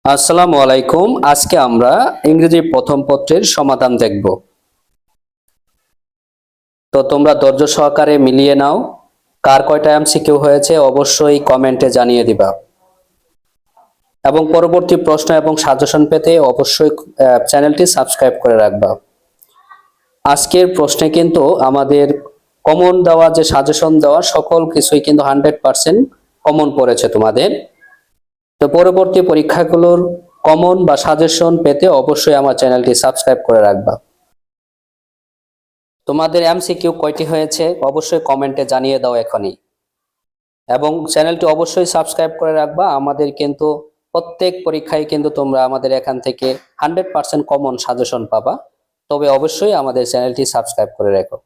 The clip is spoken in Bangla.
আসসালামু আলাইকুম। আজকে আমরা ইংরেজি প্রথম পত্রের সমাধান দেখব। তো তোমরা ধৈর্য সহকারে মিলিয়ে নাও। কার কয়টা এমসিকিউ হয়েছে অবশ্যই কমেন্টে জানিয়ে দিবা। এবং পরবর্তী প্রশ্ন এবং সাজেশন পেতে অবশ্যই চ্যানেলটি সাবস্ক্রাইব করে রাখবা। আজকের প্রশ্নে কিন্তু আমাদের কমন দেওয়া, যে সাজেশন দেওয়া সকল কিছুই কিন্তু 100% কমন পড়েছে তোমাদের। তো পরবর্তী পরীক্ষাগুলোর কমন বা সাজেশন পেতে অবশ্যই আমার চ্যানেলটি সাবস্ক্রাইব করে রাখবা। তোমাদের এমসিকিউ কয়টি হয়েছে অবশ্যই কমেন্টে জানিয়ে দাও এখনই, এবং চ্যানেলটি অবশ্যই সাবস্ক্রাইব করে রাখবা। আমাদের কিন্তু প্রত্যেক পরীক্ষায় কিন্তু তোমরা আমাদের এখান থেকে 100% কমন সাজেশন পাবা। তবে অবশ্যই আমাদের চ্যানেলটি সাবস্ক্রাইব করে রাখো।